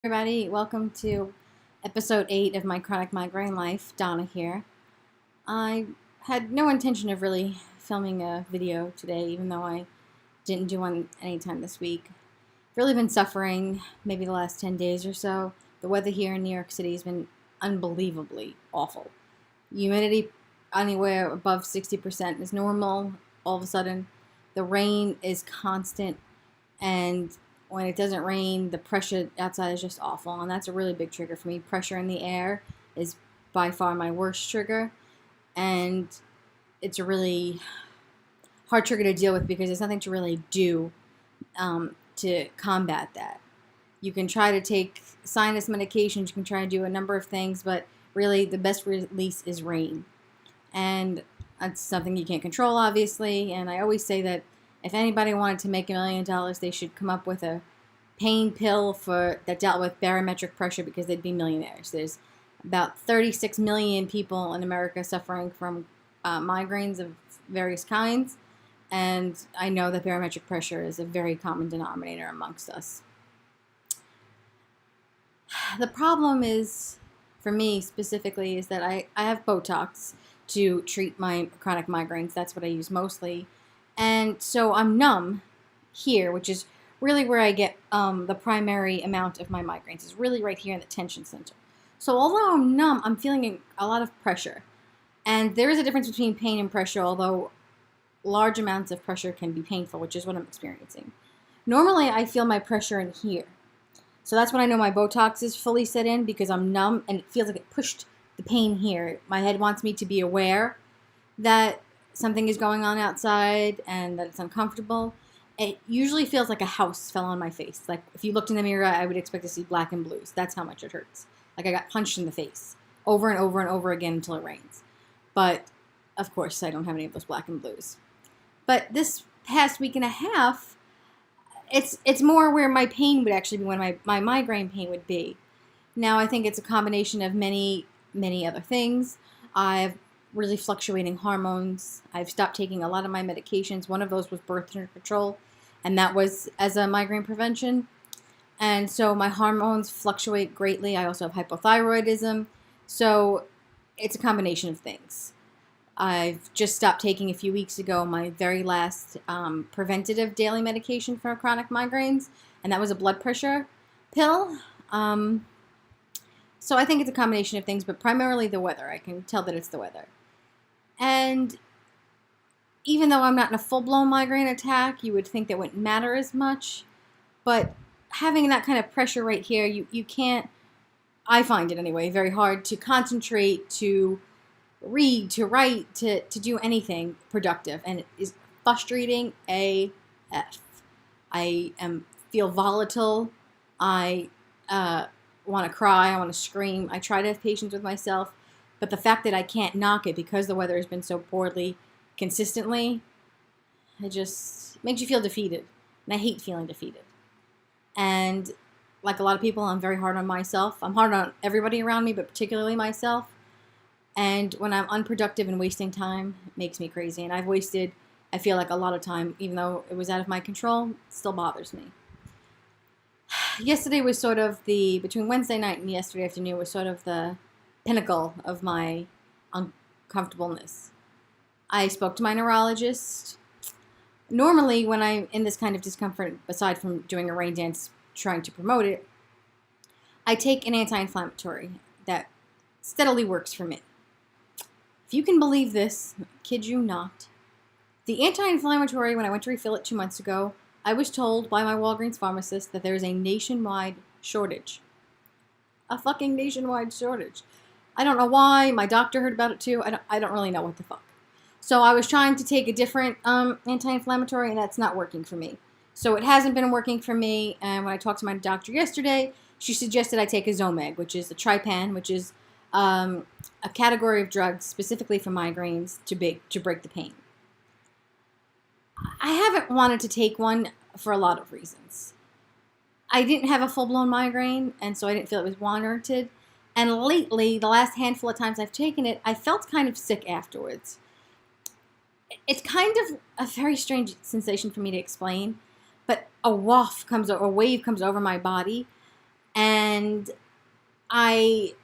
Everybody, welcome to episode 8 of my chronic migraine life. Donna here. I had no intention of really filming a video today, even though I didn't do one anytime this week. I've really been suffering maybe the last 10 days or so. The weather here in New York City has been unbelievably awful. Humidity anywhere above 60% is normal. All of a sudden, the rain is constant, and when it doesn't rain, the pressure outside is just awful, and that's a really big trigger for me. Pressure in the air is by far my worst trigger, and it's a really hard trigger to deal with because there's nothing to really do to combat that. You can try to take sinus medications, you can try to do a number of things, but really the best release is rain. And that's something you can't control, obviously, and I always say that if anybody wanted to make $1 million, they should come up with a pain pill that dealt with barometric pressure, because they'd be millionaires. There's about 36 million people in America suffering from migraines of various kinds, and I know that barometric pressure is a very common denominator amongst us. The problem is, for me specifically, is that I have Botox to treat my chronic migraines. That's what I use mostly. And so I'm numb here, which is really where I get the primary amount of my migraines. It's really right here in the tension center. So although I'm numb, I'm feeling a lot of pressure. And there is a difference between pain and pressure, although large amounts of pressure can be painful, which is what I'm experiencing. Normally, I feel my pressure in here. So that's when I know my Botox is fully set in, because I'm numb and it feels like it pushed the pain here. My head wants me to be aware that something is going on outside and that it's uncomfortable. It usually feels like a house fell on my face. Like if you looked in the mirror, I would expect to see black and blues. That's how much it hurts. Like I got punched in the face over and over and over again until it rains. But of course, I don't have any of those black and blues. But this past week and a half, it's more where my pain would actually be, when my migraine pain would be. Now I think it's a combination of many other things. I've really fluctuating hormones. I've stopped taking a lot of my medications. One of those was birth control, and that was as a migraine prevention. And so my hormones fluctuate greatly. I also have hypothyroidism. So it's a combination of things. I've just stopped taking a few weeks ago my very last preventative daily medication for chronic migraines, and that was a blood pressure pill. So I think it's a combination of things, but primarily the weather. I can tell that it's the weather. And even though I'm not in a full-blown migraine attack, you would think that wouldn't matter as much. But having that kind of pressure right here, you can't, I find it anyway, very hard to concentrate, to read, to write, to do anything productive. And it is frustrating AF. I feel volatile. I want to cry. I want to scream. I try to have patience with myself. But the fact that I can't knock it because the weather has been so poorly consistently, it just makes you feel defeated. And I hate feeling defeated. And like a lot of people, I'm very hard on myself. I'm hard on everybody around me, but particularly myself. And when I'm unproductive and wasting time, it makes me crazy. And I've wasted, I feel like, a lot of time, even though it was out of my control, it still bothers me. Yesterday was sort of between Wednesday night and yesterday afternoon was sort of the pinnacle of my uncomfortableness. I spoke to my neurologist. Normally, when I'm in this kind of discomfort, aside from doing a rain dance trying to promote it, I take an anti-inflammatory that steadily works for me. If you can believe this, I kid you not, the anti-inflammatory, when I went to refill it 2 months ago, I was told by my Walgreens pharmacist that there is a nationwide shortage. A fucking nationwide shortage. I don't know why. My doctor heard about it too. I don't really know what the fuck. So I was trying to take a different anti-inflammatory, and that's not working for me. So it hasn't been working for me. And when I talked to my doctor yesterday, she suggested I take a Zomig, which is a Trypan, which is a category of drugs specifically for migraines to break the pain. I haven't wanted to take one for a lot of reasons. I didn't have a full-blown migraine, and so I didn't feel it was warranted. And lately, the last handful of times I've taken it, I felt kind of sick afterwards. It's kind of a very strange sensation for me to explain, but a wave comes over my body, And I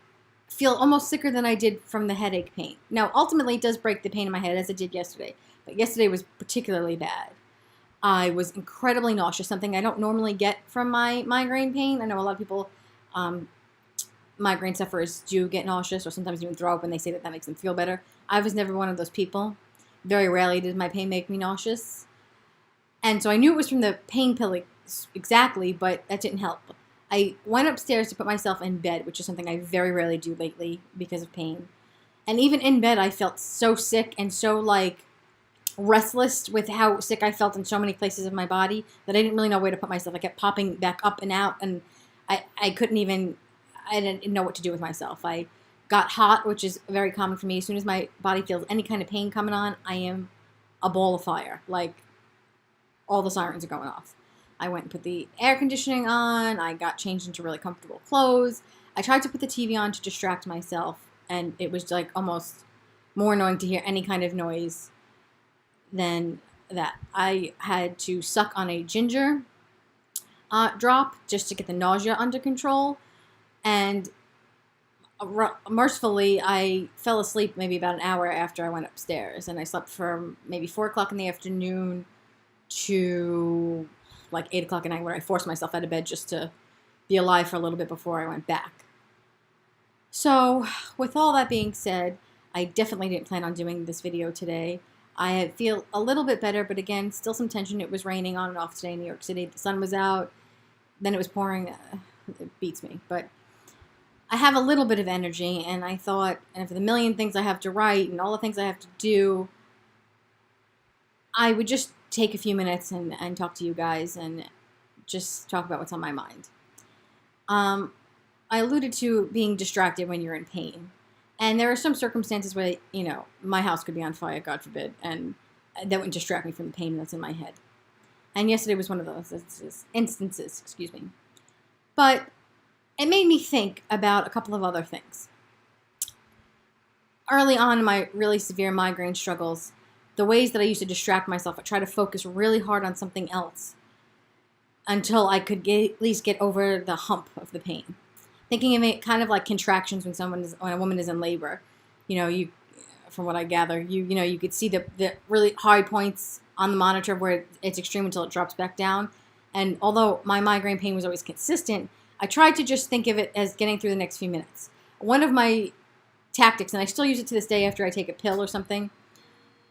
feel almost sicker than I did from the headache pain. Now, ultimately, it does break the pain in my head, as it did yesterday. But yesterday was particularly bad. I was incredibly nauseous, something I don't normally get from my migraine pain. I know a lot of people, migraine sufferers, do get nauseous or sometimes even throw up when they say that that makes them feel better. I was never one of those people. Very rarely did my pain make me nauseous. And so I knew it was from the pain pill exactly, but that didn't help. I went upstairs to put myself in bed, which is something I very rarely do lately because of pain. And even in bed, I felt so sick and so, like, restless with how sick I felt in so many places of my body that I didn't really know where to put myself. I kept popping back up and out, and I didn't know what to do with myself. I got hot, which is very common for me. As soon as my body feels any kind of pain coming on, I am a ball of fire. Like, all the sirens are going off. I went and put the air conditioning on. I got changed into really comfortable clothes. I tried to put the TV on to distract myself, and it was like almost more annoying to hear any kind of noise than that. I had to suck on a ginger drop just to get the nausea under control. And mercifully, I fell asleep maybe about an hour after I went upstairs. And I slept from maybe 4 o'clock in the afternoon to like 8 o'clock at night, where I forced myself out of bed just to be alive for a little bit before I went back. So with all that being said, I definitely didn't plan on doing this video today. I feel a little bit better, but again, still some tension. It was raining on and off today in New York City. The sun was out, then it was pouring. It beats me, but I have a little bit of energy, and I thought, and for the million things I have to write and all the things I have to do, I would just take a few minutes and talk to you guys and just talk about what's on my mind. I alluded to being distracted when you're in pain. And there are some circumstances where, you know, my house could be on fire, God forbid, and that would distract me from the pain that's in my head. And yesterday was one of those instances, excuse me. But it made me think about a couple of other things. Early on in my really severe migraine struggles, the ways that I used to distract myself, I try to focus really hard on something else until I could at least get over the hump of the pain. Thinking of it kind of like contractions when a woman is in labor. You know, from what I gather, you could see the really high points on the monitor where it's extreme until it drops back down. And although my migraine pain was always consistent, I tried to just think of it as getting through the next few minutes. One of my tactics, and I still use it to this day after I take a pill or something,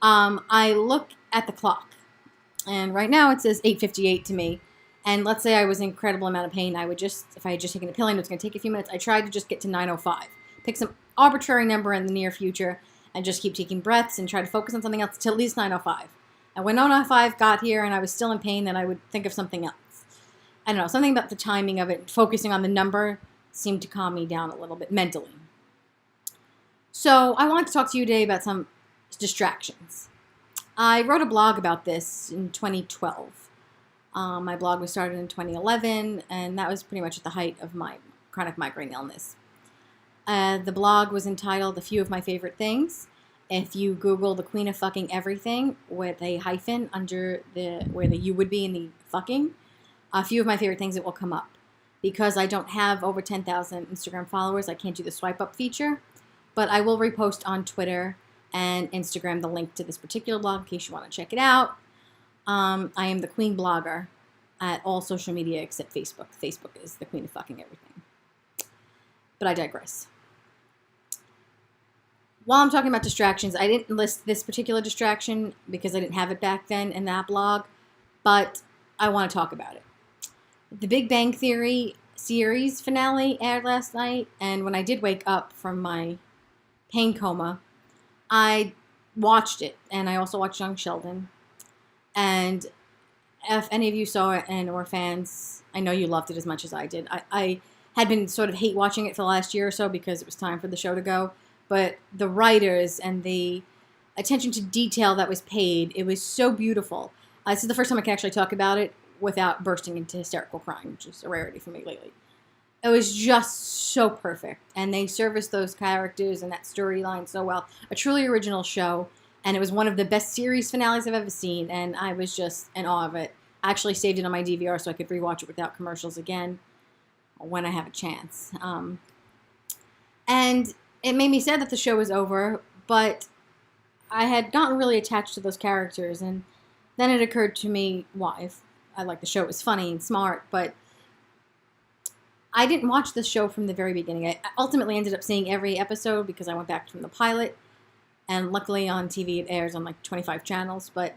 I look at the clock. And right now it says 8:58 to me. And let's say I was in an incredible amount of pain, I would just, if I had just taken a pill and it was going to take a few minutes, I tried to just get to 9:05. Pick some arbitrary number in the near future and just keep taking breaths and try to focus on something else till at least 9:05. And when 9:05 got here and I was still in pain, then I would think of something else. I don't know, something about the timing of it, focusing on the number seemed to calm me down a little bit mentally. So I wanted to talk to you today about some distractions. I wrote a blog about this in 2012. My blog was started in 2011, and that was pretty much at the height of my chronic migraine illness. The blog was entitled A Few of My Favorite Things. If you Google the Queen of Fucking Everything with a hyphen under where the you would be in the fucking, a few of my favorite things, it will come up. Because I don't have over 10,000 Instagram followers, I can't do the swipe up feature, but I will repost on Twitter and Instagram the link to this particular blog in case you want to check it out. I am the Queen blogger at all social media except Facebook. Facebook is the Queen of Fucking Everything. But I digress. While I'm talking about distractions, I didn't list this particular distraction because I didn't have it back then in that blog, but I want to talk about it. The Big Bang Theory series finale aired last night, and when I did wake up from my pain coma, I watched it, and I also watched Young Sheldon. And if any of you saw it and were fans, I know you loved it as much as I did. I had been sort of hate watching it for the last year or so because it was time for the show to go. But the writers and the attention to detail that was paid, it was so beautiful. This is the first time I can actually talk about it without bursting into hysterical crying, which is a rarity for me lately. It was just so perfect. And they serviced those characters and that storyline so well. A truly original show. And it was one of the best series finales I've ever seen, and I was just in awe of it. I actually saved it on my DVR so I could rewatch it without commercials again. when I have a chance. And it made me sad that the show was over, but I had gotten really attached to those characters, and then it occurred to me why. I like the show, it was funny and smart, but I didn't watch the show from the very beginning. I ultimately ended up seeing every episode because I went back from the pilot, and luckily on TV it airs on like 25 channels, but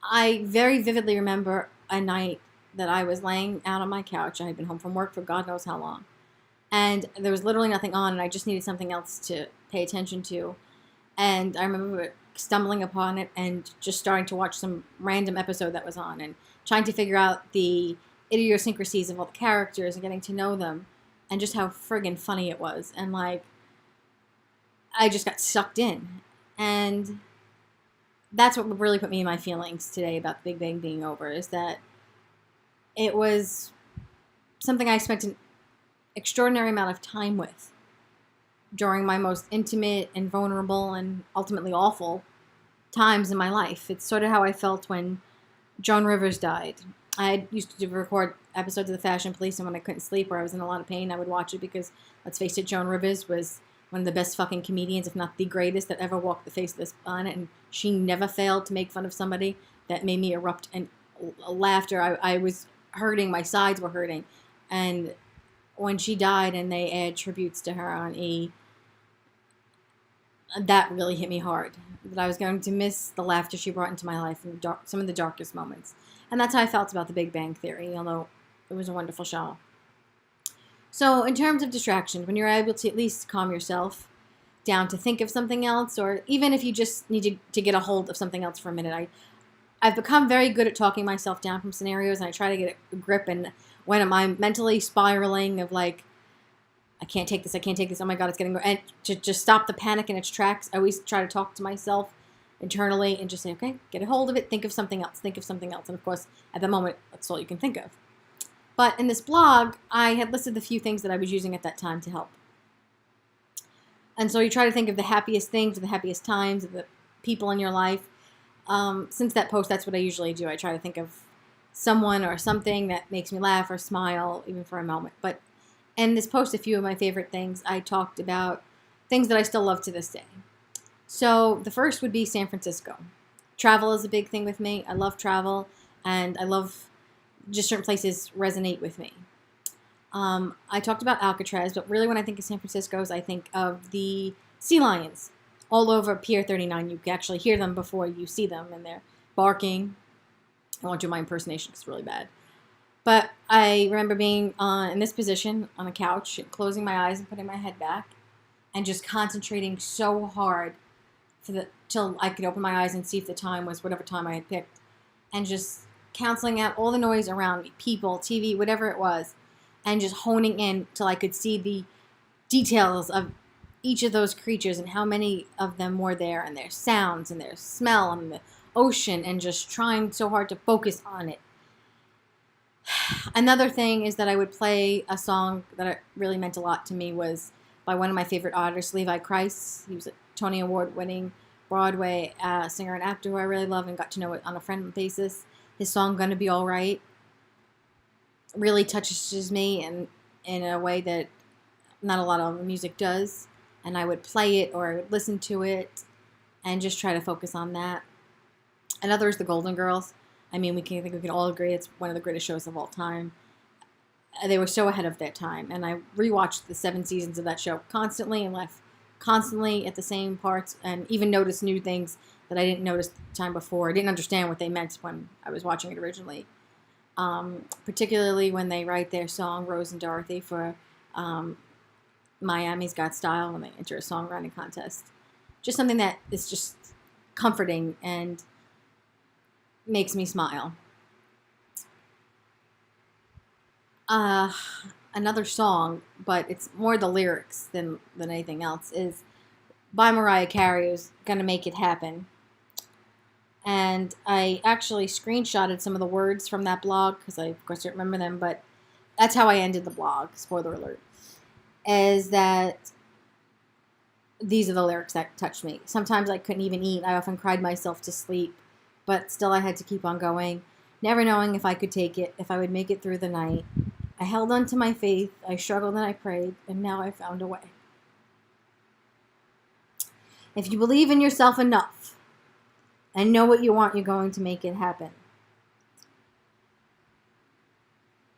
I very vividly remember a night that I was laying out on my couch. I had been home from work for God knows how long, and there was literally nothing on, and I just needed something else to pay attention to. And I remember stumbling upon it and just starting to watch some random episode that was on and trying to figure out the idiosyncrasies of all the characters and getting to know them and just how friggin' funny it was. And like, I just got sucked in. And that's what really put me in my feelings today about the Big Bang being over, is that it was something I spent an extraordinary amount of time with during my most intimate and vulnerable and ultimately awful times in my life. It's sort of how I felt when Joan Rivers died. I used to record episodes of The Fashion Police, and when I couldn't sleep or I was in a lot of pain, I would watch it because, let's face it, Joan Rivers was one of the best fucking comedians, if not the greatest, that ever walked the face of this planet, and she never failed to make fun of somebody that made me erupt in laughter. I was hurting, my sides were hurting, and when she died and they aired tributes to her on E!, that really hit me hard, that I was going to miss the laughter she brought into my life in some of the darkest moments. And that's how I felt about The Big Bang Theory, although it was a wonderful show. So in terms of distraction, when you're able to at least calm yourself down to think of something else, or even if you just need to get a hold of something else for a minute, I've become very good at talking myself down from scenarios, and I try to get a grip. And when I'm mentally spiraling of like, I can't take this, oh my God, it's getting, and to just stop the panic in its tracks, I always try to talk to myself internally and just say, okay, get a hold of it, think of something else. And of course, at the moment, that's all you can think of. But in this blog, I had listed the few things that I was using at that time to help. And so you try to think of the happiest things, or the happiest times, of the people in your life. Since that post, that's what I usually do. I try to think of someone or something that makes me laugh or smile, even for a moment. But in this post, a few of my favorite things, I talked about things that I still love to this day. So the first would be San Francisco. Travel is a big thing with me. I love travel, and I love just certain places resonate with me. I talked about Alcatraz, but really when I think of San Francisco, I think of the sea lions all over Pier 39. You can actually hear them before you see them, and they're barking. I won't do my impersonation because it's really bad. But I remember being in this position on a couch, closing my eyes and putting my head back, and just concentrating so hard till I could open my eyes and see if the time was whatever time I had picked, and just canceling out all the noise around me, people, TV, whatever it was, and just honing in till I could see the details of each of those creatures and how many of them were there, and their sounds and their smell and the ocean, and just trying so hard to focus on it. Another thing is that I would play a song that really meant a lot to me, was by one of my favorite artists, Levi Christ. He was a Tony Award-winning Broadway singer and actor who I really love and got to know it on a friend basis. His song, Gonna Be Alright, really touches me in a way that not a lot of music does. And I would play it, or I would listen to it and just try to focus on that. Another is The Golden Girls. I mean, I think we can all agree it's one of the greatest shows of all time. They were so ahead of their time. And I rewatched the 7 seasons of that show constantly and laughed constantly at the same parts, and even noticed new things that I didn't notice the time before. I didn't understand what they meant when I was watching it originally. Particularly when they write their song, Rose and Dorothy, for Miami's Got Style, when they enter a songwriting contest. Just something that is just comforting and makes me smile. Another song, but it's more the lyrics than anything else, is by Mariah Carey, is Gonna Make It Happen. And I actually screenshotted some of the words from that blog, because I, of course, don't remember them, but that's how I ended the blog, spoiler alert, is that these are the lyrics that touched me. Sometimes I couldn't even eat. I often cried myself to sleep, but still I had to keep on going, never knowing if I could take it, if I would make it through the night. I held on to my faith, I struggled and I prayed, and now I found a way. If you believe in yourself enough and know what you want, you're going to make it happen.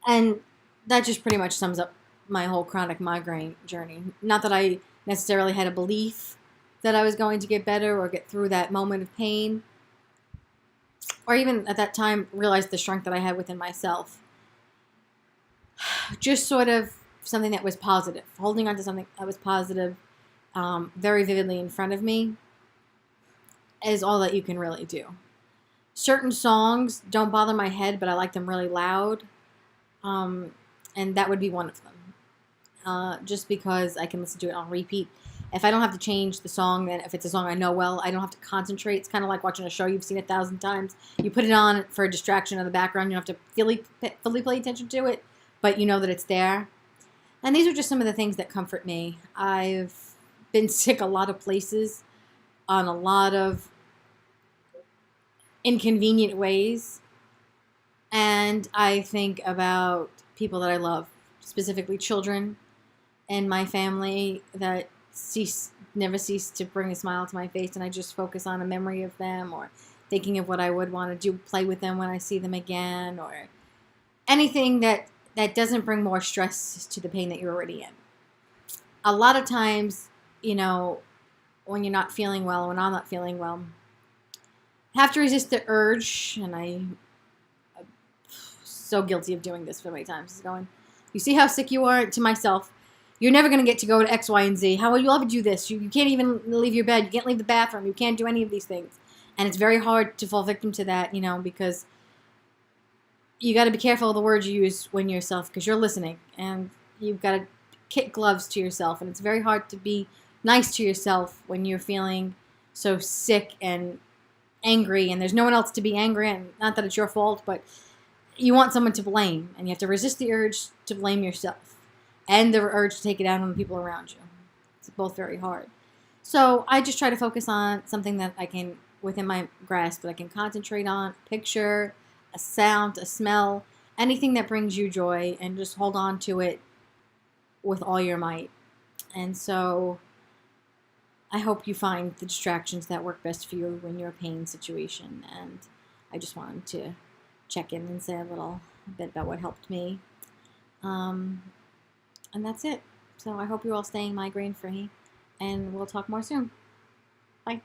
And that just pretty much sums up my whole chronic migraine journey. Not that I necessarily had a belief that I was going to get better or get through that moment of pain, or even at that time realize the strength that I had within myself. Just sort of something that was positive, holding on to something that was positive, very vividly in front of me, is all that you can really do. Certain songs don't bother my head, but I like them really loud, and that would be one of them. Just because I can listen to it on repeat. If I don't have to change the song, then if it's a song I know well, I don't have to concentrate. It's kind of like watching a show you've seen 1,000 times. You put it on for a distraction in the background. You don't have to fully pay attention to it, but you know that it's there. And these are just some of the things that comfort me. I've been sick a lot of places on a lot of inconvenient ways. And I think about people that I love, specifically children and my family that never cease to bring a smile to my face, and I just focus on a memory of them or thinking of what I would want to do, play with them when I see them again, or anything that doesn't bring more stress to the pain that you're already in. A lot of times, when you're not feeling well, when I'm not feeling well, I have to resist the urge, and I'm so guilty of doing this so many times, is going, you see how sick you are? To myself, you're never going to get to go to X, Y, and Z. How will you ever do this? You can't even leave your bed. You can't leave the bathroom. You can't do any of these things. And it's very hard to fall victim to that, because you got to be careful of the words you use when you're yourself, because you're listening. And you've got to kit gloves to yourself. And it's very hard to be nice to yourself when you're feeling so sick and angry. And there's no one else to be angry at. Not that it's your fault, but you want someone to blame. And you have to resist the urge to blame yourself and the urge to take it out on the people around you. It's both very hard. So I just try to focus on something that I can, within my grasp, that I can concentrate on, picture, a sound, a smell, anything that brings you joy, and just hold on to it with all your might. And so I hope you find the distractions that work best for you when you're in a pain situation. And I just wanted to check in and say a bit about what helped me. And that's it. So I hope you're all staying migraine free, and we'll talk more soon. Bye.